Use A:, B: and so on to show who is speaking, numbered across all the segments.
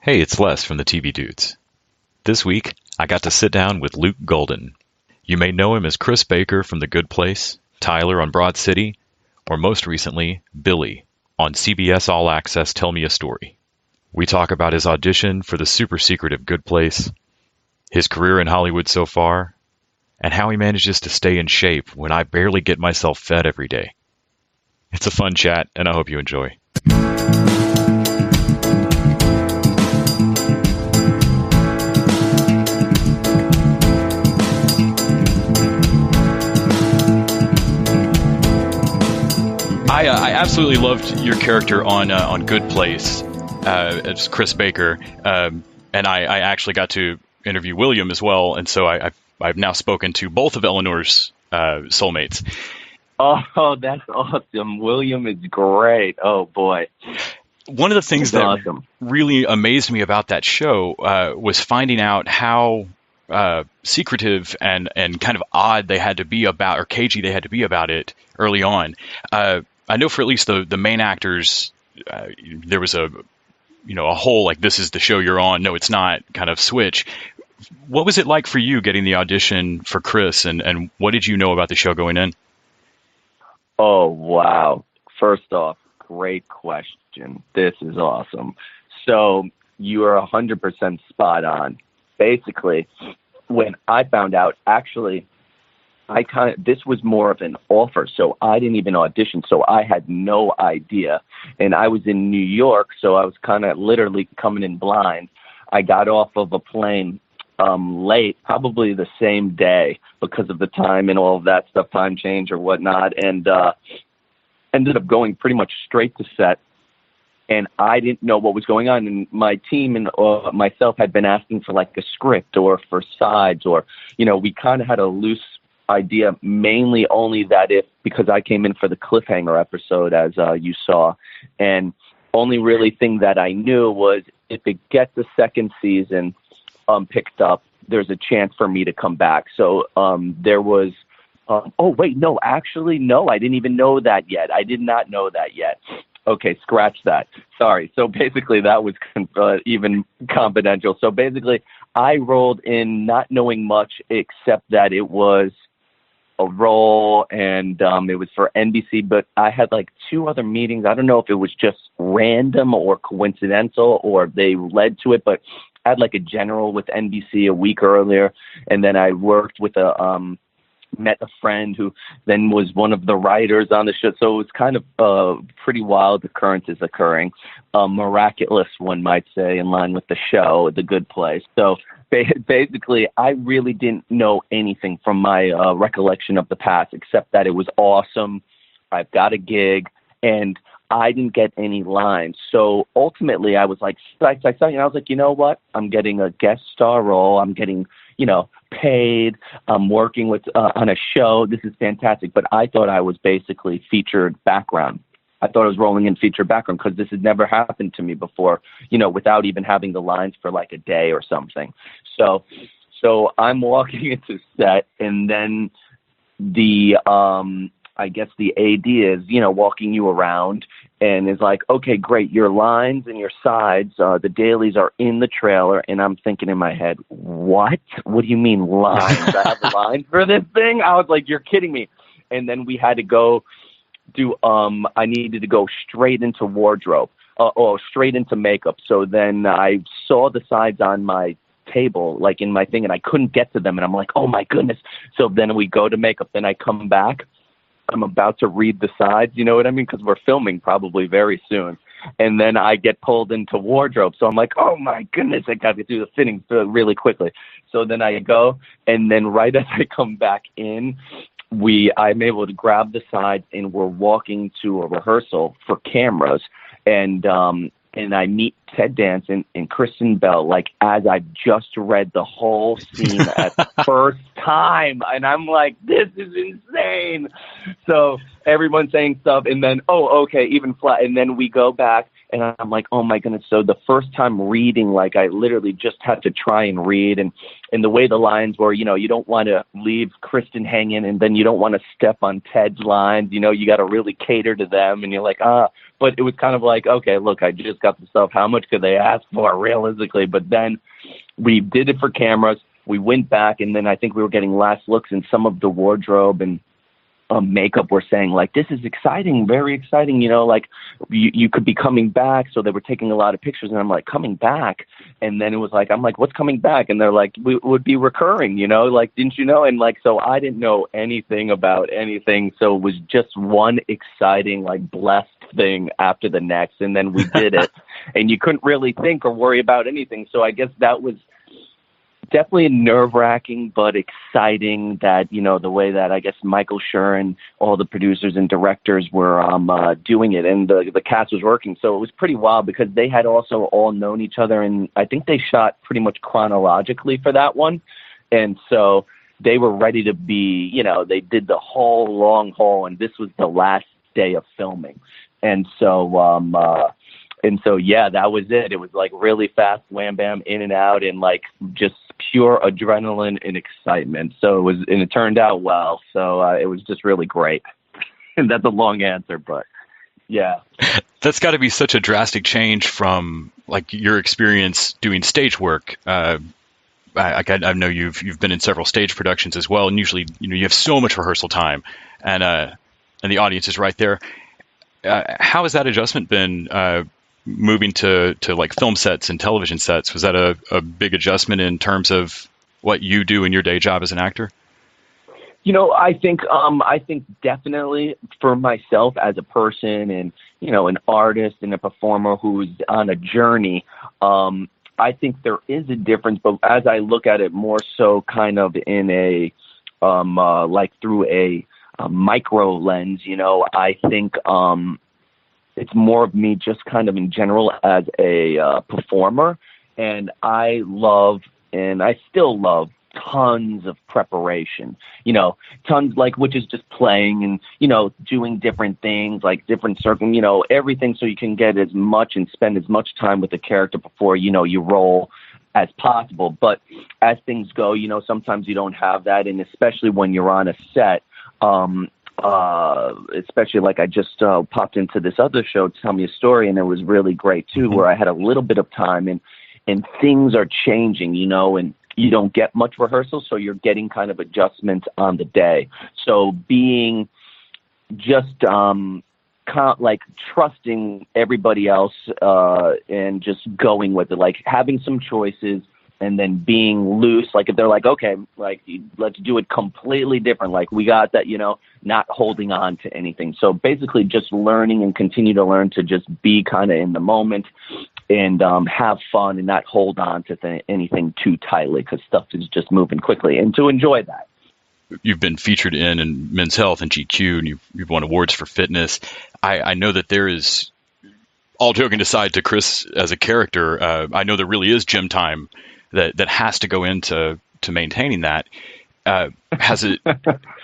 A: Hey, it's Les from the TV Dudes. This week, I got to sit down with Luke Guldan. You may know him as Chris Baker from The Good Place, Tyler on Broad City, or most recently, Billy on CBS All Access Tell Me a Story. We talk about his audition for the super secretive Good Place, his career in Hollywood so far, and how he manages to stay in shape when I barely get myself fed every day. It's a fun chat, and I hope you enjoy. I absolutely loved your character on Good Place. It's Chris Baker, and I actually got to interview William as well, and so I've now spoken to both of Eleanor's soulmates.
B: Oh, that's awesome! William is great. Oh boy.
A: One of the things that really amazed me about that show was finding out how secretive and kind of odd they had to be about, or cagey they had to be about it early on. I know for at least the main actors, there was a whole like, this is the show you're on, no it's not kind of switch. What was it like for you getting the audition for Chris, and what did you know about the show going in?
B: Oh, wow. First off, great question. This is awesome. So you are 100% spot on. Basically, when I found out, actually, this was more of an offer, so I didn't even audition, so I had no idea. And I was in New York, so I was kind of literally coming in blind. I got off of a plane late, probably the same day because of the time and all of that stuff, time change or whatnot, and ended up going pretty much straight to set. And I didn't know what was going on. And my team and myself had been asking for like a script or for sides, or, we kind of had a loose idea, mainly only that because I came in for the cliffhanger episode, as you saw, and only really thing that I knew was if it gets a second season picked up, there's a chance for me to come back. So there was, no, I didn't even know that yet. I did not know that yet. Okay, scratch that. Sorry. So basically that was even confidential. So basically I rolled in not knowing much except that it was a role, and it was for NBC, but I had like two other meetings. I don't know if it was just random or coincidental or they led to it, but I had like a general with NBC a week earlier, and then I worked with met a friend who then was one of the writers on the show. So it was kind of pretty wild occurrences occurring, miraculous, one might say, in line with the show, The Good Place. So basically, I really didn't know anything from my recollection of the past, except that it was awesome. I've got a gig, and I didn't get any lines. So ultimately, I was like, I was like, you know what? I'm getting a guest star role. I'm getting, paid. I'm working with on a show. This is fantastic. But I thought I was basically featured background. I thought I was rolling in featured background because this had never happened to me before, without even having the lines for like a day or something. So I'm walking into set, and then the I guess the AD is, walking you around and is like, okay, great. Your lines and your sides, the dailies are in the trailer. And I'm thinking in my head, what? What do you mean lines? I have lines for this thing? I was like, you're kidding me. And then we had to go I needed to go straight into wardrobe, straight into makeup. So then I saw the sides on my table, like in my thing, and I couldn't get to them. And I'm like, oh my goodness. So then we go to makeup, then I come back. I'm about to read the sides, you know what I mean? Because we're filming probably very soon. And then I get pulled into wardrobe. So I'm like, oh my goodness, I got to do the fitting really quickly. So then I go, and then right as I come back in, I'm able to grab the sides, and we're walking to a rehearsal for cameras. And I meet Ted Danson and Kristen Bell, like, as I've just read the whole scene at the first time. And I'm like, this is insane. So everyone's saying stuff, and then, even flat. And then we go back, and I'm like, oh my goodness. So the first time reading, like, I literally just had to try and read. And the way the lines were, you don't want to leave Kristen hanging, and then you don't want to step on Ted's lines. You got to really cater to them. And you're like, but it was kind of like, okay, look, I just got the stuff. How much could they ask for realistically? But then we did it for cameras. We went back, and then I think we were getting last looks, in some of the wardrobe and makeup were saying, like, this is exciting, very exciting, like you could be coming back. So they were taking a lot of pictures, and I'm like, coming back? And then it was like, I'm like, what's coming back? And they're like, we would be recurring, like, didn't you know? And like, so I didn't know anything about anything. So it was just one exciting, like, blessed thing after the next. And then we did it and you couldn't really think or worry about anything. So I guess that was definitely nerve-wracking, but exciting that, the way that I guess Michael Schur and all the producers and directors were doing it, and the cast was working. So it was pretty wild because they had also all known each other, and I think they shot pretty much chronologically for that one. And so they were ready to be, they did the whole long haul, and this was the last day of filming. And so, yeah, that was it. It was like really fast, wham, bam, in and out, and like just pure adrenaline and excitement. So it turned out well. So it was just really great. And that's a long answer, but yeah.
A: That's got to be such a drastic change from like your experience doing stage work. I know you've been in several stage productions as well, and usually you have so much rehearsal time, and the audience is right there. How has that adjustment been? Moving to like film sets and television sets, was that a big adjustment in terms of what you do in your day job as an actor?
B: I think definitely for myself as a person and, an artist and a performer who's on a journey, I think there is a difference, but as I look at it more so kind of in a, like through a micro lens, I think, it's more of me just kind of in general as a performer. And I love, and I still love, tons of preparation, tons, like, which is just playing and, doing different things, like different everything. So you can get as much and spend as much time with the character before, you roll as possible. But as things go, sometimes you don't have that. And especially when you're on a set, especially like I just popped into this other show, Tell Me a Story, and it was really great too, where I had a little bit of time and things are changing, and you don't get much rehearsal, so you're getting kind of adjustments on the day. So being just like trusting everybody else and just going with it, like having some choices, and then being loose, like if they're like, okay, like let's do it completely different, like we got that, not holding on to anything. So basically just learning and continue to learn to just be kind of in the moment and have fun and not hold on to anything too tightly, because stuff is just moving quickly, and to enjoy that.
A: You've been featured in Men's Health and GQ, and you've won awards for fitness. I know that there is, all joking aside to Chris as a character, I know there really is gym time that has to go into maintaining that.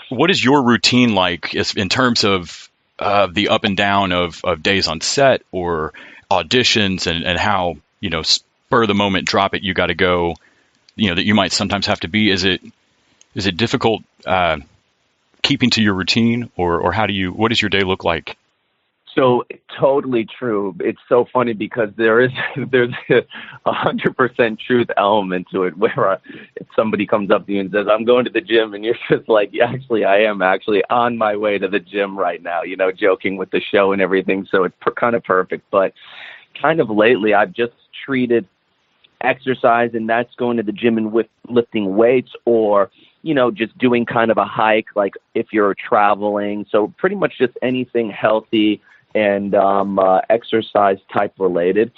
A: What is your routine like in terms of the up and down of days on set or auditions, and how, spur of the moment, drop it, you got to go, that you might sometimes have to be? Is it difficult keeping to your routine, or what does your day look like?
B: So totally true. It's so funny because there's 100% truth element to it, where if somebody comes up to you and says, I'm going to the gym, and you're just like, yeah, actually, I am actually on my way to the gym right now, joking with the show and everything. So it's kind of perfect. But kind of lately, I've just treated exercise, and that's going to the gym and lifting weights, or, just doing kind of a hike, like if you're traveling. So pretty much just anything healthy and exercise type related,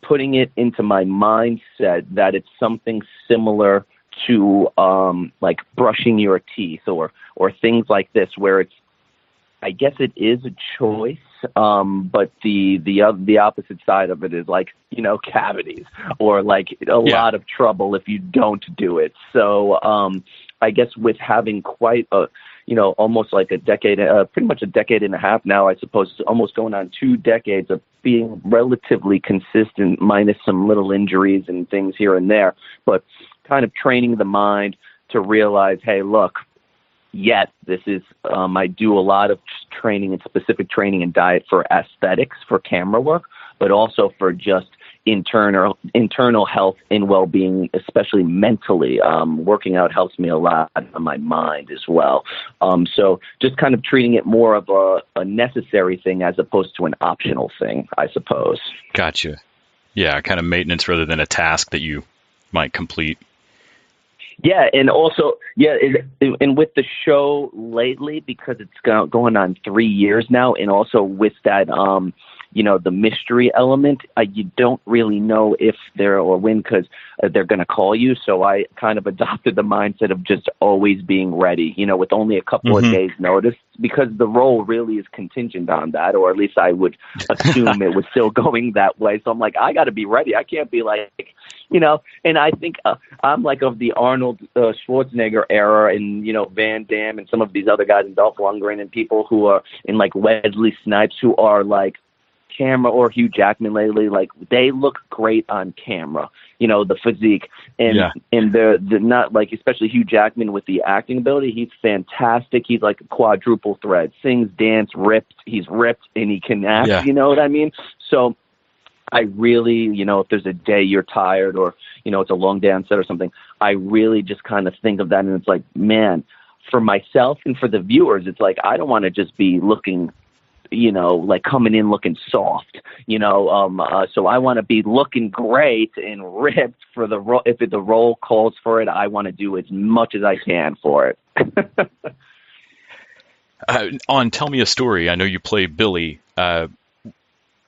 B: putting it into my mindset that it's something similar to like brushing your teeth or things like this, where it's, I guess it is a choice, but the opposite side of it is like, cavities, or like a lot of trouble if you don't do it. So I guess with having quite a, almost like a decade, pretty much a decade and a half now, I suppose, almost going on 2 decades of being relatively consistent, minus some little injuries and things here and there, but kind of training the mind to realize, hey, look, Yes, this is, I do a lot of training and specific training and diet for aesthetics, for camera work, but also for just internal health and well-being, especially mentally. Working out helps me a lot on my mind as well. So just kind of treating it more of a necessary thing as opposed to an optional thing, I suppose.
A: Gotcha. Yeah, kind of maintenance rather than a task that you might complete.
B: Yeah, and also, and with the show lately, because it's going on 3 years now, and also with that, the mystery element, you don't really know if they're or when, because they're going to call you. So I kind of adopted the mindset of just always being ready, with only a couple of days notice, because the role really is contingent on that, or at least I would assume it was still going that way. So I'm like, I got to be ready. I can't be like, and I think I'm like of the Arnold Schwarzenegger era, and, Van Damme and some of these other guys, and Dolph Lundgren, and people who are in like Wesley Snipes, who are like camera, or Hugh Jackman lately, like they look great on camera, the physique, and they're not like, especially Hugh Jackman with the acting ability, he's fantastic. He's like a quadruple threat, sings, dance, he's ripped, and he can act, you know what I mean? So I really, if there's a day you're tired, or, it's a long day on set or something, I really just kind of think of that, and it's like, man, for myself and for the viewers, it's like, I don't want to just be looking, like coming in looking soft, so I want to be looking great and ripped for the role. If the role calls for it, I want to do as much as I can for it.
A: On Tell Me a Story, I know you play Billy.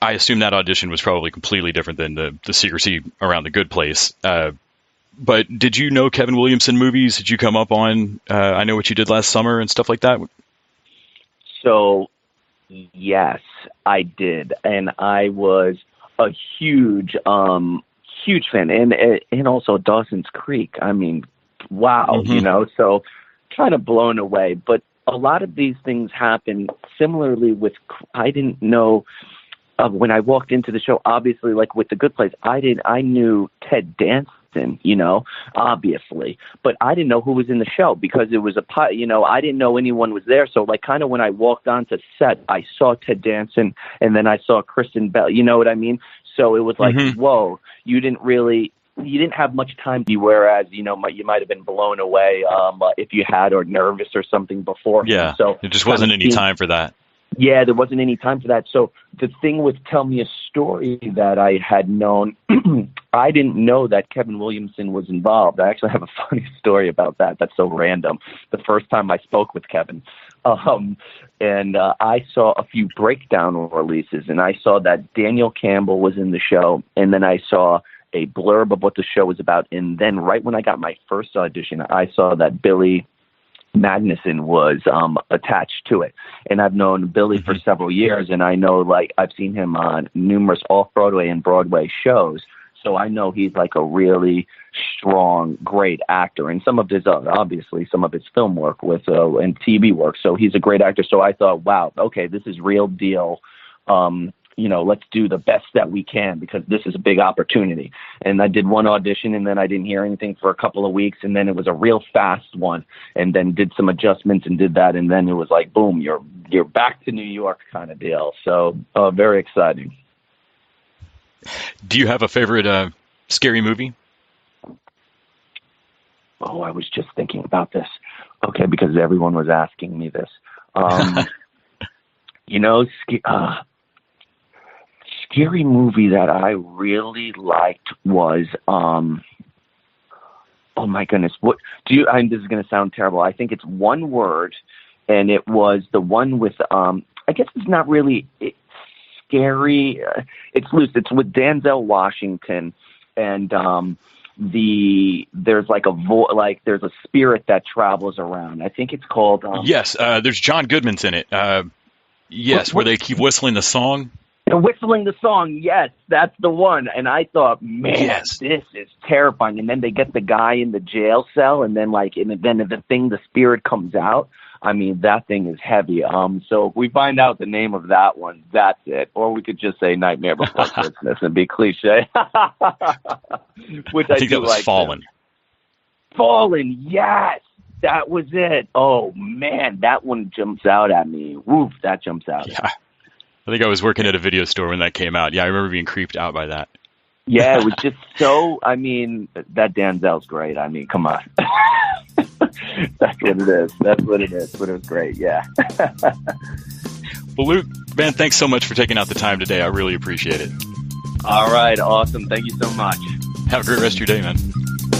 A: I assume that audition was probably completely different than the secrecy around The Good Place. But did you know Kevin Williamson movies? Did you come up on I Know What You Did Last Summer and stuff like that?
B: So, yes, I did. And I was a huge fan. And also Dawson's Creek. I mean, wow, so kind of blown away. But a lot of these things happen similarly with, I didn't know, when I walked into the show, obviously, like with The Good Place, I knew Ted Danson, obviously, but I didn't know who was in the show, because it was I didn't know anyone was there. So like kind of when I walked onto set, I saw Ted Danson, and then I saw Kristen Bell, you know what I mean? So it was like, whoa, you didn't have much time, whereas, you might have been blown away if you had, or nervous or something before.
A: Yeah,
B: so
A: it just wasn't any time for that.
B: Yeah, there wasn't any time for that. So the thing with Tell Me a Story that I had known, I didn't know that Kevin Williamson was involved. I actually have a funny story about that. That's so random. The first time I spoke with Kevin, and I saw a few breakdown releases, and I saw that Daniel Campbell was in the show, and then I saw a blurb of what the show was about. And then right when I got my first audition, I saw that Billy Magnuson was attached to it. And I've known Billy for several years, and I know, like, I've seen him on numerous off-Broadway and Broadway shows. So I know he's like a really strong, great actor. And some of his, obviously, some of his film work with and TV work. So he's a great actor. So I thought, wow, okay, this is real deal. Let's do the best that we can, because this is a big opportunity. And I did one audition, and then I didn't hear anything for a couple of weeks. And then it was a real fast one, and then did some adjustments and did that. And then it was like, boom, you're back to New York kind of deal. So very exciting.
A: Do you have a favorite scary movie?
B: Oh, I was just thinking about this. Okay, because everyone was asking me this. Scary movie that I really liked was, oh my goodness, this is going to sound terrible. I think it's one word, and it was the one with, I guess it's not really scary. It's loose. It's with Denzel Washington, and there's like there's a spirit that travels around. I think it's called.
A: Yes, there's John Goodman's in it. Yes, where they keep whistling the song.
B: Whistling the song, yes, that's the one. And I thought, man, This is terrifying. And then they get the guy in the jail cell, and then the spirit comes out. I mean, that thing is heavy. So if we find out the name of that one, that's it. Or we could just say Nightmare Before Christmas and be cliche. Which I
A: think that was
B: like
A: Fallen.
B: Fallen, yes. That was it. Oh, man, that one jumps out at me. Woof, that jumps out.
A: Yeah. I think I was working at a video store when that came out. Yeah, I remember being creeped out by that.
B: Yeah, it was just so, I mean, that Denzel's great. I mean, come on. That's what it is. That's what it is. But it was great, yeah.
A: Well, Luke, man, thanks so much for taking out the time today. I really appreciate it.
B: All right, awesome. Thank you so much.
A: Have a great rest of your day, man.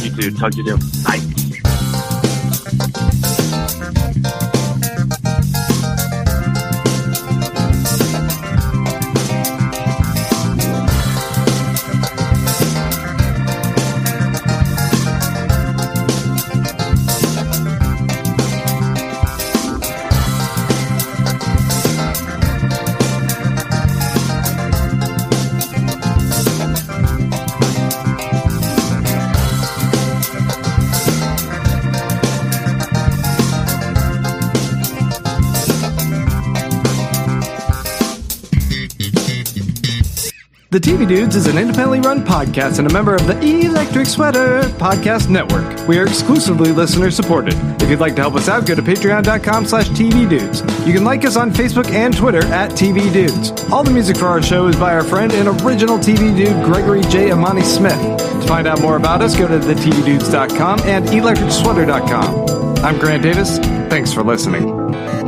B: You too. Talk to you soon. Bye.
C: The TV Dudes is an independently run podcast and a member of the Electric Sweater Podcast Network. We are exclusively listener-supported. If you'd like to help us out, go to patreon.com/TVDudes. You can like us on Facebook and Twitter at TV Dudes. All the music for our show is by our friend and original TV dude, Gregory J. Amani Smith. To find out more about us, go to thetvdudes.com and electricsweater.com. I'm Grant Davis. Thanks for listening.